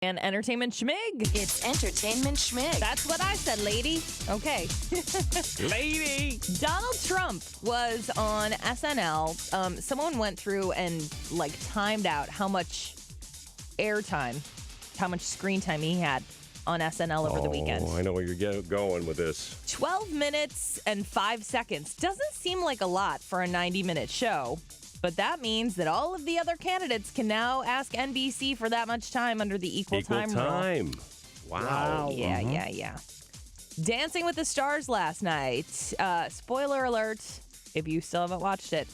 And Entertainment Schmig. It's Entertainment Schmig. That's what I said, lady. Okay. Lady. Donald Trump was on SNL. Someone went through and timed out how much airtime, how much screen time he had on SNL over the weekend. Oh, I know where you're going with this. 12 minutes and 5 seconds. Doesn't seem like a lot for a 90-minute show. But that means that all of the other candidates can now ask NBC for that much time under the equal time rule. Wow. Yeah. Dancing with the Stars last night. Spoiler alert, if you still haven't watched it.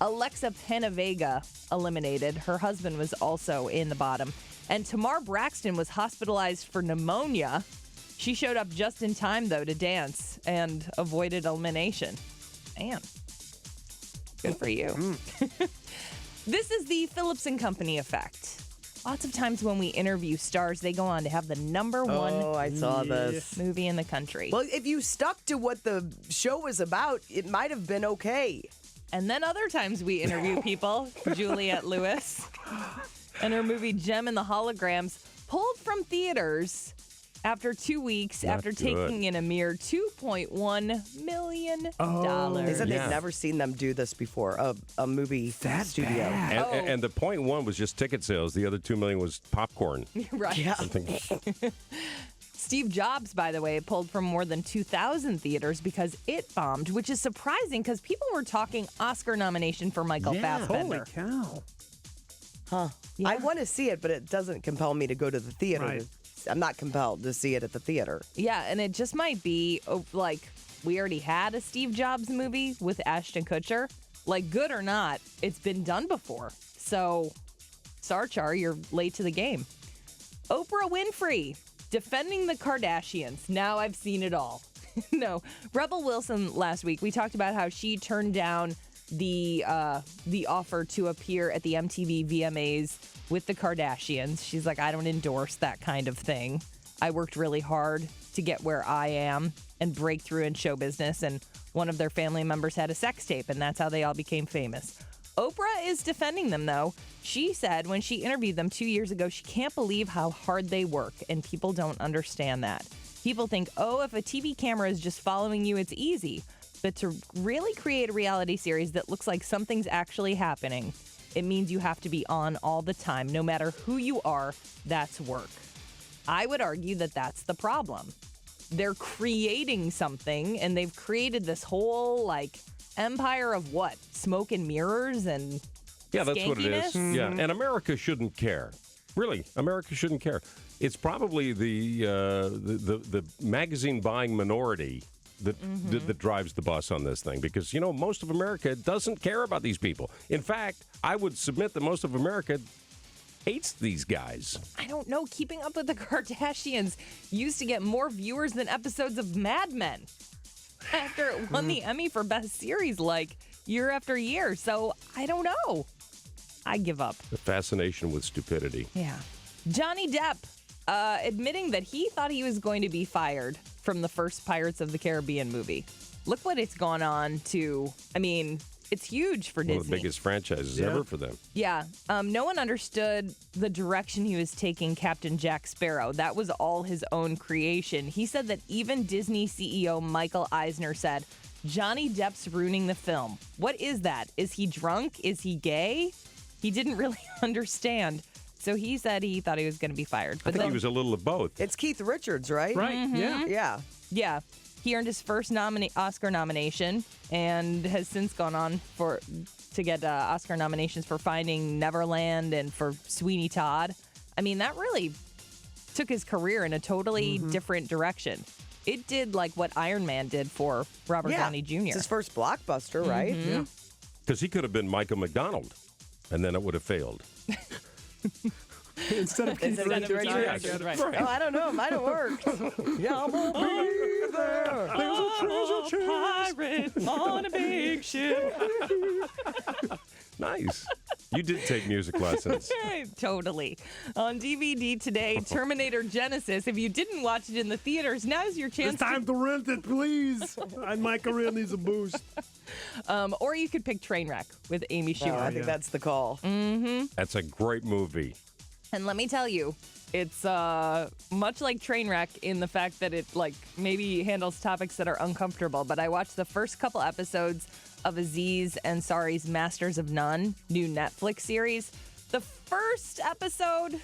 Alexa Penavega eliminated. Her husband was also in the bottom. And Tamar Braxton was hospitalized for pneumonia. She showed up just in time, though, to dance and avoided elimination. Man. Good for you. This is the Phillips & Company effect. Lots of times when we interview stars, they go on to have the number one I saw this movie in the country. Well, if you stuck to what the show was about, it might have been okay. And then other times we interview people, Juliette Lewis, and her movie Gem and the Holograms, pulled from theaters after 2 weeks after taking in a mere $2.1 million. They said they've never seen them do this before, a movie studio. And the .1 was just ticket sales. The other $2 million was popcorn. Right. Yeah. Steve Jobs, by the way, pulled from more than 2,000 theaters because it bombed, which is surprising because people were talking Oscar nomination for Michael Fassbender. Holy cow. Huh. Yeah. I want to see it, but it doesn't compel me to go to the theater. Right. I'm not compelled to see it at the theater. Yeah, and it just might be we already had a Steve Jobs movie with Ashton Kutcher. Good or not, it's been done before. So, Sarchar, you're late to the game. Oprah Winfrey defending the Kardashians. Now I've seen it all. No, Rebel Wilson last week, we talked about how she turned down the offer to appear at the MTV VMAs with the Kardashians. She's like, I don't endorse that kind of thing. I worked really hard to get where I am and break through in show business, and one of their family members had a sex tape, and that's how they all became famous. Oprah is defending them, though. She said when she interviewed them 2 years ago, she can't believe how hard they work, and people don't understand that. People think, if a TV camera is just following you, it's easy. But to really create a reality series that looks like something's actually happening, it means you have to be on all the time. No matter who you are, that's work. I would argue that that's the problem. They're creating something, and they've created this whole, empire of what? Smoke and mirrors and that's what it is. skankiness? Yeah, and America shouldn't care. Really, America shouldn't care. It's probably the magazine buying minority that drives the bus on this thing, because most of America doesn't care about these people. In fact, I would submit that most of America hates these guys. I don't know. Keeping Up with the Kardashians used to get more viewers than episodes of Mad Men after it won the Emmy for Best Series year after year. So I don't know. I give up. The fascination with stupidity. Yeah. Johnny Depp admitting that he thought he was going to be fired from the first Pirates of the Caribbean movie. Look what it's gone on to. I mean, it's huge for Disney. One of the biggest franchises ever for them. Yeah. No one understood the direction he was taking Captain Jack Sparrow. That was all his own creation. He said that even Disney CEO Michael Eisner said, Johnny Depp's ruining the film. What is that? Is he drunk? Is he gay? He didn't really understand. So he said he thought he was going to be fired. But I think he was a little of both. It's Keith Richards, right? Right, Yeah. He earned his first Oscar nomination and has since gone on to get Oscar nominations for Finding Neverland and for Sweeney Todd. I mean, that really took his career in a totally different direction. It did what Iron Man did for Robert Downey Jr. It's his first blockbuster, right? Yeah. Because he could have been Michael McDonald, and then it would have failed. Instead of Keith Richards. Yes. Right. Oh, I don't know. It might have worked. Yeah, I'm going to be there. There's a treasure chest. Pirate on a big ship. Nice. You did take music lessons. Totally. On DVD today, Terminator Genesis. If you didn't watch it in the theaters, now's your chance. It's time to rent it, please. My career needs a boost. Or you could pick Trainwreck with Amy Schumer. I think that's the call. That's a great movie. And let me tell you, it's much like Trainwreck in the fact that it maybe handles topics that are uncomfortable. But I watched the first couple episodes of Aziz Ansari's Masters of None, new Netflix series. The first episode,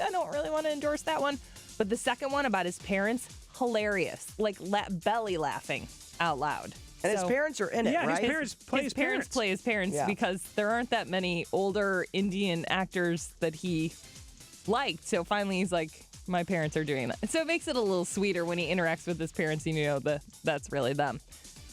I don't really want to endorse that one. But the second one about his parents, hilarious. Belly laughing out loud. And his parents are in it, right? His parents play his parents. Play his parents because there aren't that many older Indian actors that he liked. So finally he's like, my parents are doing that. So it makes it a little sweeter when he interacts with his parents and you know that's really them.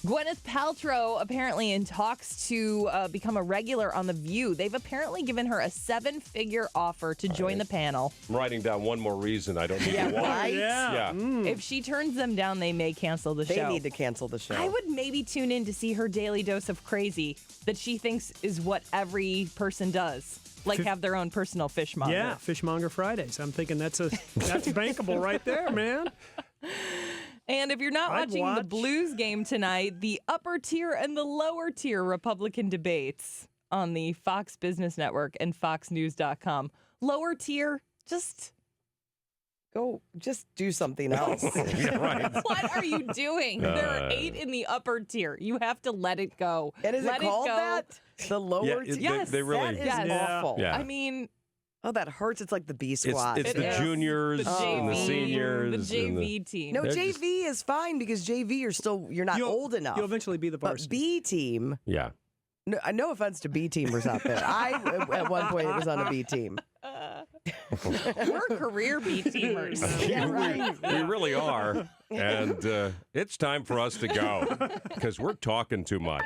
Gwyneth Paltrow apparently in talks to become a regular on The View. They've apparently given her a 7-figure offer to join the panel. I'm writing down one more reason I don't need to watch. Right? Yeah. If she turns them down, they may cancel the show. They need to cancel the show. I would maybe tune in to see her daily dose of crazy that she thinks is what every person does. Have their own personal fishmonger. Yeah, Fishmonger Fridays. I'm thinking that's bankable right there, man. And if you're not watching the Blues game tonight, the upper tier and the lower tier Republican debates on the Fox Business Network and foxnews.com. Lower tier, just do something else. Yeah, right. what are you doing? There are 8 in the upper tier. You have to let it go. And is it called that? The lower tier? Yes. They really... That is awful. Yeah. I mean... Oh, that hurts. It's like the B squad. It's the juniors and the seniors. The JV team. No, JV is fine because JV you're not old enough. You'll eventually be the varsity. But B team. Yeah. No offense to B teamers out there. I at one point was on a B team. We're career B teamers. We really are. And it's time for us to go because we're talking too much.